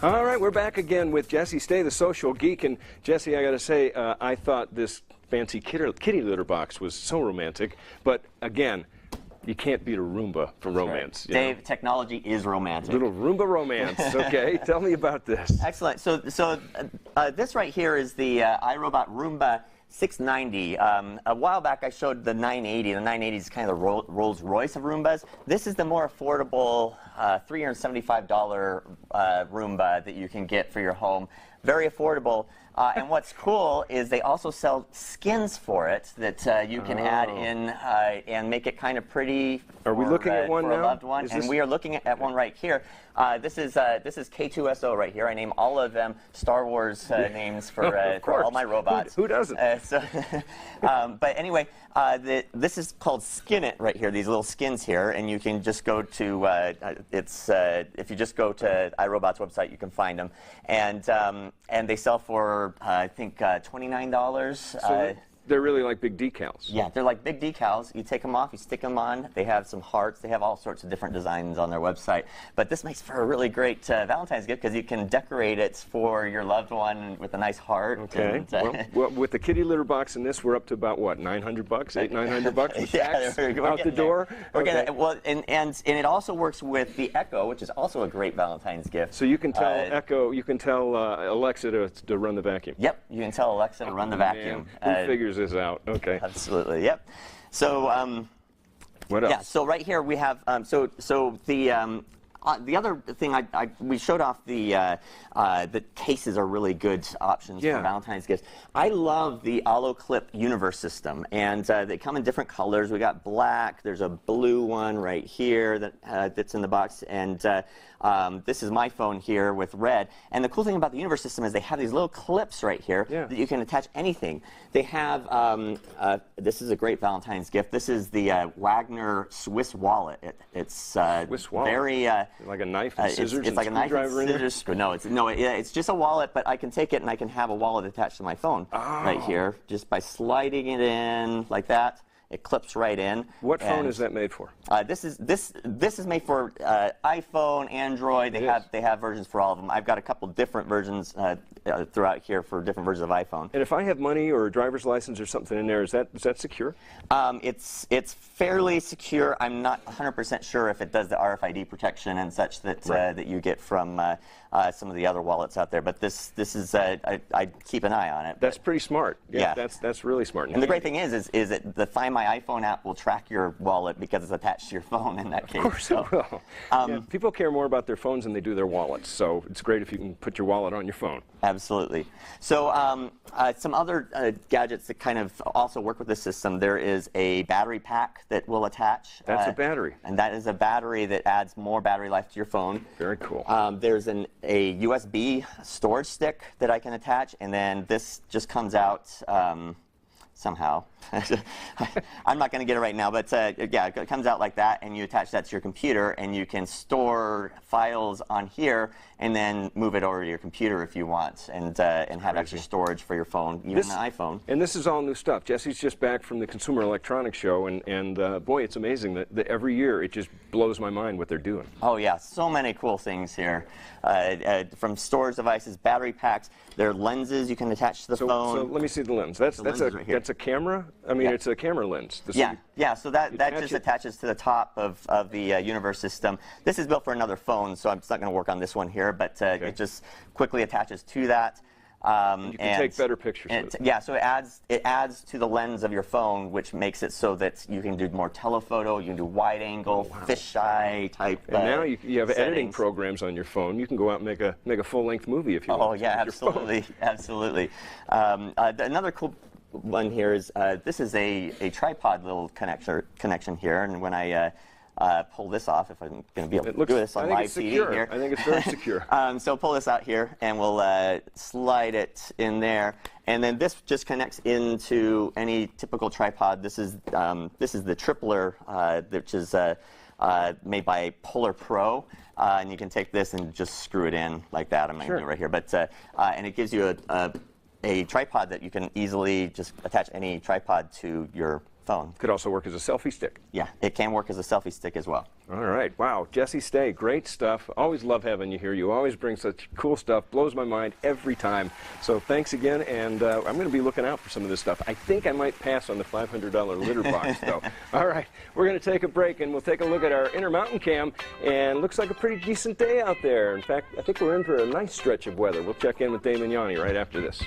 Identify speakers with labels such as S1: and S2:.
S1: All right, we're back again with Jesse Stay, the social geek. And Jesse, I got to say, I thought this fancy kitty litter box was so romantic. But again, you can't beat a Roomba for romance.
S2: Right. Dave, technology is romantic.
S1: Little Roomba romance. Okay, tell me about this.
S2: Excellent. So this right here is the iRobot Roomba 690. A while back I showed the 980. The 980 is kind of the Rolls Royce of Roombas. This is the more affordable $375 Roomba that you can get for your home. Very affordable. And what's cool is they also sell skins for it that you can add in and make it kind of pretty for,
S1: are we looking at one
S2: for
S1: now?
S2: a loved one. And we are looking at one right here. This is K2SO right here. I name all of them Star Wars names for all my robots.
S1: Who doesn't?
S2: But anyway, this is called Skin It right here. These little skins here, and you can just go to if you just go to iRobot's website, you can find them, and they sell for I think $29.
S1: So they're really like big decals.
S2: Yeah, they're like big decals. You take them off, you stick them on. They have some hearts. They have all sorts of different designs on their website. But this makes for a really great Valentine's gift because you can decorate it for your loved one with a nice heart.
S1: Okay. And, well, with the kitty litter box and this, we're up to about what, $900, $800-900 with tax out the door.
S2: Well, and it also works with the Echo, which is also a great Valentine's gift.
S1: So you can tell Echo, you can tell Alexa to run the vacuum.
S2: Yep, you can tell Alexa to run the vacuum.
S1: Who figures this out? Okay.
S2: Absolutely. Yep. So.
S1: What else?
S2: Yeah. So right here we have the other thing we showed off the cases are really good options for Valentine's gifts. I love the Clip Universe system, and they come in different colors. We got black. There's a blue one right here that's in the box, and this is my phone here with red. And the cool thing about the Universe system is they have these little clips right here that you can attach anything. They have this is a great Valentine's gift. This is the Wagner Swiss wallet. It's
S1: Swiss wallet.
S2: Very
S1: like a knife and scissors.
S2: It's like a knife and scissors. It's just a wallet, but I can take it and I can have a wallet attached to my phone right here, just by sliding it in like that. It clips right in.
S1: What phone is that made for?
S2: This is made for iPhone, Android. They have versions for all of them. I've got a couple different versions throughout here for different versions of iPhone.
S1: And if I have money or a driver's license or something in there, is that secure?
S2: It's fairly secure. I'm not 100% sure if it does the RFID protection and such that that you get from some of the other wallets out there. But this is I keep an eye on it.
S1: That's pretty smart. Yeah, that's really smart.
S2: And the great thing is that the Find My iPhone app will track your wallet because it's attached to your phone in that case.
S1: Of course it will. People care more about their phones than they do their wallets, so it's great if you can put your wallet on your phone.
S2: Absolutely. So some other gadgets that kind of also work with the system, there is a battery pack that will attach.
S1: That's a battery.
S2: And that is a battery that adds more battery life to your phone.
S1: Very cool.
S2: There's a USB storage stick that I can attach, and then this just comes out somehow. I'm not going to get it right now, but yeah, it comes out like that, and you attach that to your computer, and you can store files on here, and then move it over to your computer if you want, and have extra storage for your phone, even the iPhone.
S1: And this is all new stuff. Jesse's just back from the Consumer Electronics Show, and boy, it's amazing that every year it just blows my mind what they're doing.
S2: Oh yeah, so many cool things here. From storage devices, battery packs, there are lenses you can attach to the phone.
S1: So let me see the lens. That's a camera? I mean, it's a camera lens.
S2: So that just attaches to the top of the Universe system. This is built for another phone, so I'm just not going to work on this one here, but it just quickly attaches to that.
S1: You can take better pictures with it.
S2: Yeah, so it adds to the lens of your phone, which makes it so that you can do more telephoto, you can do wide angle, fisheye type.
S1: And now you have editing programs on your phone. You can go out and make a full-length movie if you want.
S2: Oh yeah, absolutely, absolutely. Another cool one here is this is a tripod little connection here, and when I pull this off, if I'm going to be able to do this on live TV here.
S1: I think it's very secure.
S2: So pull this out here, and we'll slide it in there, and then this just connects into any typical tripod. This is the tripler, which is made by Polar Pro, and you can take this and just screw it in like that. I'm going to do it right here, but and it gives you a tripod that you can easily just attach any tripod to your phone.
S1: Could also work as a selfie stick.
S2: Yeah, it can work as a selfie stick as well.
S1: All right. Wow. Jesse Stay, great stuff. Always love having you here. You always bring such cool stuff. Blows my mind every time. So thanks again, and I'm going to be looking out for some of this stuff. I think I might pass on the $500 litter box, though. All right. We're going to take a break, and we'll take a look at our Intermountain Cam, and looks like a pretty decent day out there. In fact, I think we're in for a nice stretch of weather. We'll check in with Dave and Yanni right after this.